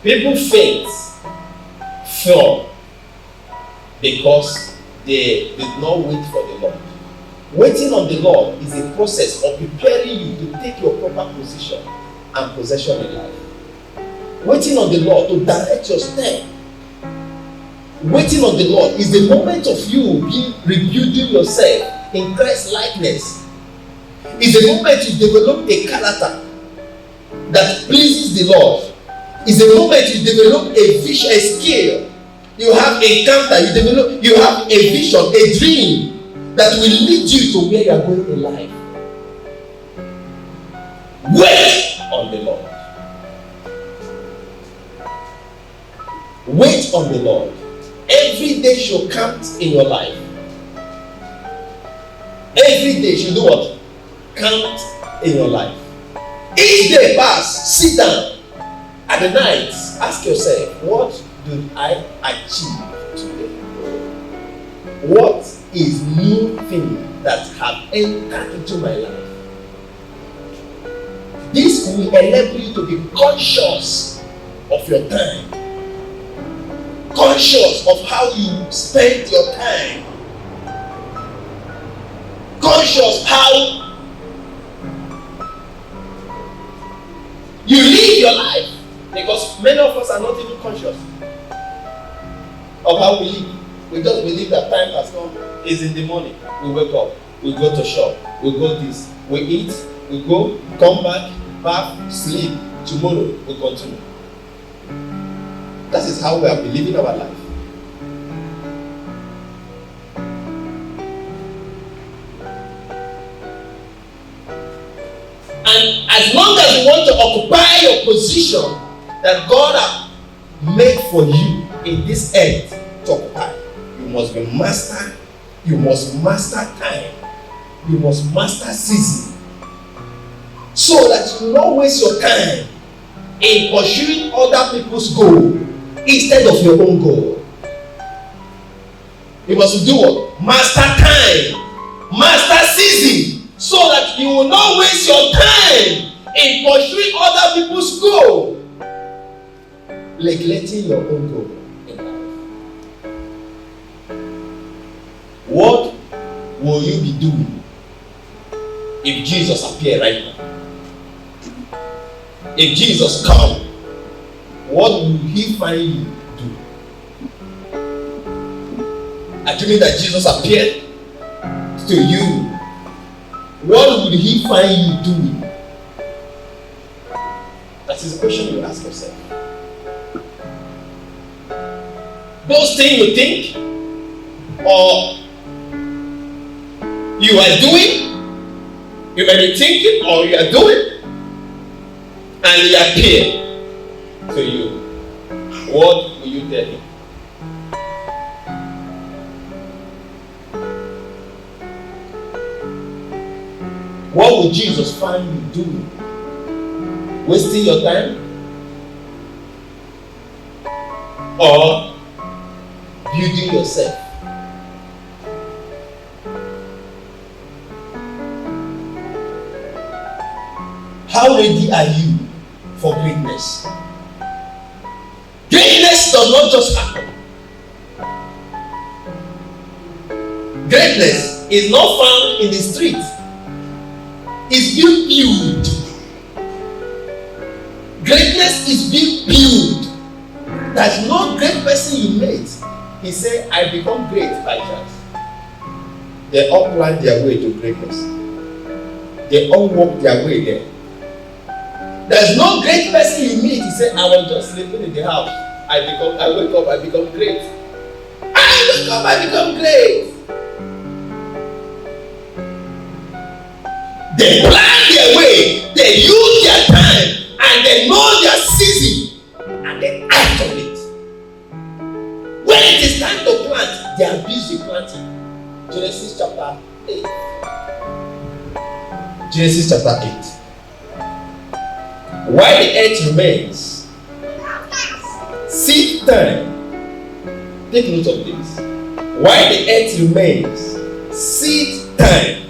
People faint from because they did not wait for the Lord. Waiting on the Lord is a process of preparing you to take your proper position and possession in life. Waiting on the Lord to direct your step. Waiting on the Lord is the moment of you rebuilding yourself in Christ's likeness. It's the moment you develop a character that pleases the Lord. It's the moment you develop a vision, a skill. You have a encounter, you have a vision, a dream that will lead you to where you are going in life. Wait on the Lord. Wait on the Lord. Every day should count in your life. Every day should do what? Count in your life. Each day pass, sit down at the night, ask yourself, what did I achieve today? What is new thing that have entered into my life? This will enable you to be conscious of your time. Conscious of how you spend your time. Conscious how you live your life. Because many of us are not even conscious of how we live. We just believe that time has come. It's in the morning. We wake up. We go to shop. We go this. We eat. We go. Come back. Bath. Sleep. Tomorrow we continue. That is how we have been living our life. And as long as you want to occupy your position that God has made for you in this earth to occupy, you must be master. You must master time. You must master season. So that you don't waste your time in pursuing other people's goal instead of your own goal. You must do what? Master time. Master season. So that you will not waste your time in pursuing other people's goal, neglecting your own goal in life. What will you be doing if Jesus appear right now? If Jesus come, what will he find you do? Assuming that Jesus appeared to you, what would he find you doing? That is the question you ask yourself. Those things you think or you are doing, you may be thinking or you are doing, and he appear to you. What will you tell him? What would Jesus find you doing? Wasting your time? Or building yourself? How ready are you for greatness? Greatness does not just happen. Greatness is not found in the street. It's being built. Greatness is being built. There's no great person you meet. He said, I become great by chance. They all plan their way to greatness. They all walk their way there. There's no great person you meet. He said, I was just sleeping in the house. I wake up, I become great. I wake up, I become great. They plan their way, they use their time, and they know their season, and they act on it. When it is time to plant, they are busy planting. Genesis chapter 8. Genesis chapter 8. While the earth remains, seed time. Take note of this. While the earth remains, seed time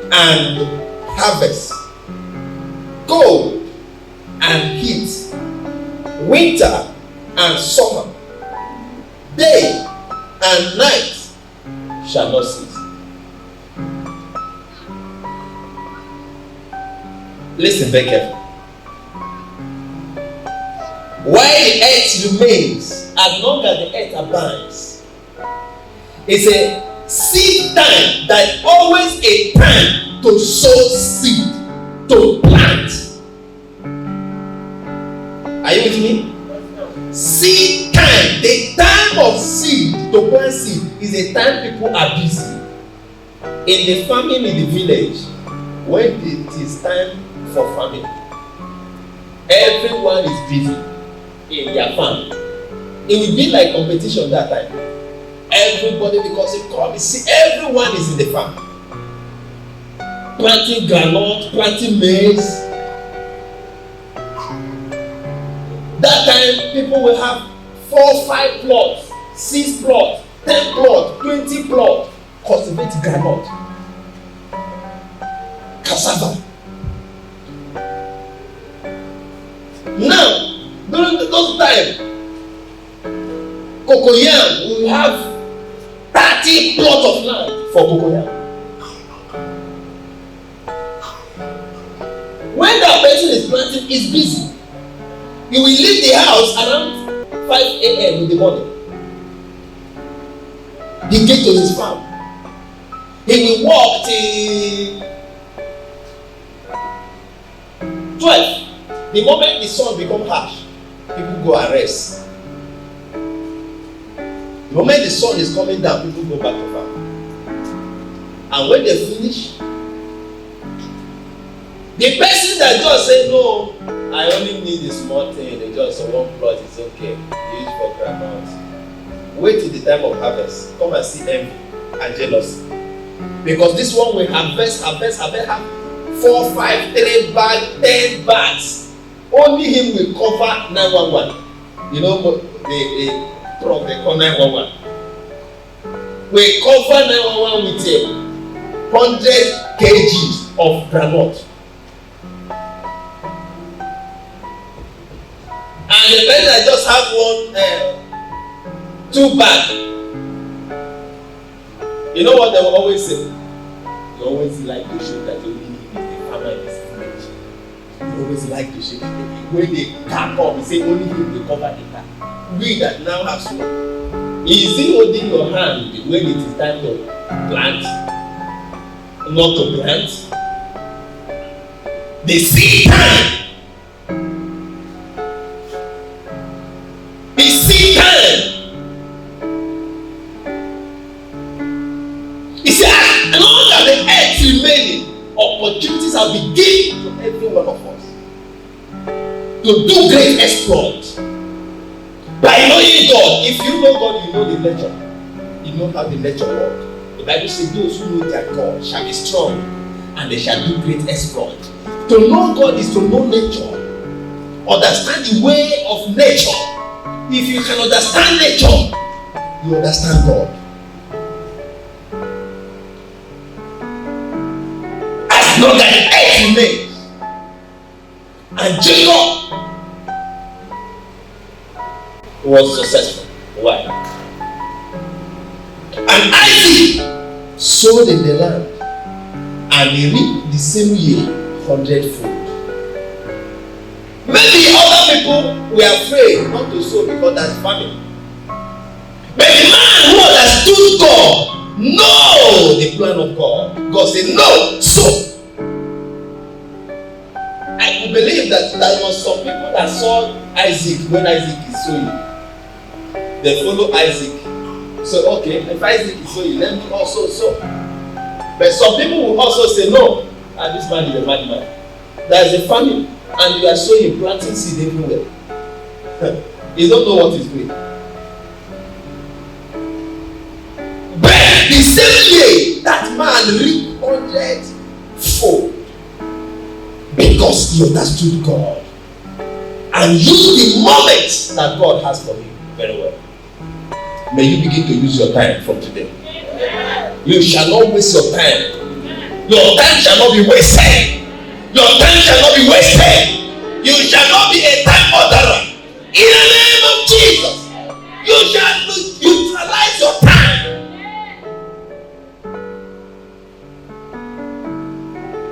and harvest, cold and heat, winter and summer, day and night shall not cease. Listen very carefully. While the earth remains, as long as the earth abides, it's a seed time. There is always a time to sow seed, to plant. Are you with me? Seed time, the time of seed, to plant seed, is a time people are busy. In the farming in the village, when it is time for farming, everyone is busy in their farm. It will be like competition that time. Everybody, because you come, you see, everyone is in the farm. Planting groundnut, planting maize. That time, people will have 4, 5 plots, 6 plots, 10 plots, 20 plots. Cultivate groundnut, cassava. Now, during those times, cocoyam will have 30 plots of land for cocoyam. When that person is planting, is busy. He will leave the house around 5 a.m. in the morning. He get to his farm. He will walk till 12. The moment the sun becomes harsh, people go and rest. The moment the sun is coming down, people go back to farm. And when they finish, the person that just say, no, I only need a small thing, they just say 1 plot is okay, use for groundnut. Wait till the time of harvest. Come and see envy and jealousy. Because this one will harvest, have 4, 5, 3 bags, 10 bags. Only him will cover 911. You know, the truck, they call 911. We cover 911 with 100 kgs of groundnut. And the person that just have 2 bags. You know what they will always say? They always like to show that only him is the farmer in this village. They always like to show that when they car come, they say only him will cover the car. We that now have snow, is he holding your hand when it is time to plant? Not to plant? The seed time. The seed time. He said, as long as the earth remaining, opportunities have been given to every one of us to do great exploits. By knowing God, if you know God, you know the nature. You know how the nature works. The Bible says, those who know their God shall be strong and they shall do great exploits. To know God is to know nature. Understand the way of nature. If you can understand nature, you understand God. As long as the earth remains, and Jacob was successful. Why? And Isaac sowed in the land, and he reaped the same year 100-fold. Maybe other people were afraid not to sow because that's famine. But the man who understood God knows the plan of God. God said, no, sow. I could believe that there was some people that saw Isaac when Isaac is sowing. They follow Isaac. So, okay, if Isaac is sowing, let me also sow. But some people will also say, no, this man is a madman. There is a famine, and you are sowing, planting seed everywhere. You don't know what is doing. But the same year, that man reaped 100-fold because he understood God and used the moment that God has for him very well. May you begin to use your time from today. You shall not waste your time. Your time shall not be wasted. Your time shall not be wasted. You shall not be a time murderer. In the name of Jesus, you shall utilize your time.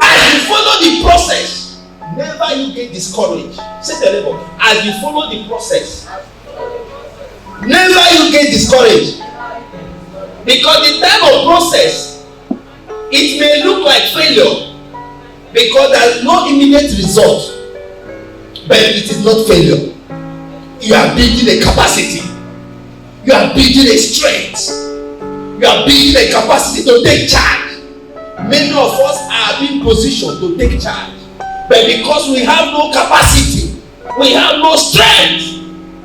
As you follow the process, never you get discouraged. Say the level. As you follow the process, never you get discouraged. Because the time of process, it may look like failure because there is no immediate result, but it is not failure. You are building a capacity. You are building a strength. You are building a capacity to take charge. Many of us are being positioned to take charge, but because we have no capacity, we have no strength,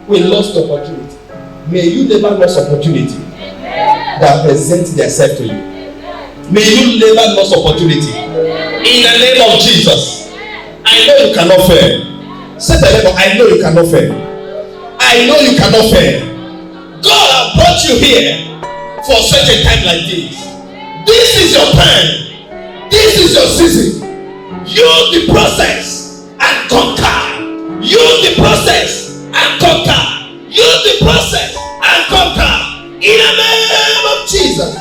we lost opportunity. May you never lose opportunity that present themselves to you. May you never lose opportunity. In the name of Jesus. I know you cannot fail. Say the name of, I know you cannot fail. I know you cannot fail. God has brought you here for such a time like this. This is your time. This is your season. Use the process and conquer. Use the process and conquer. Use the process and conquer. In the name of Jesus.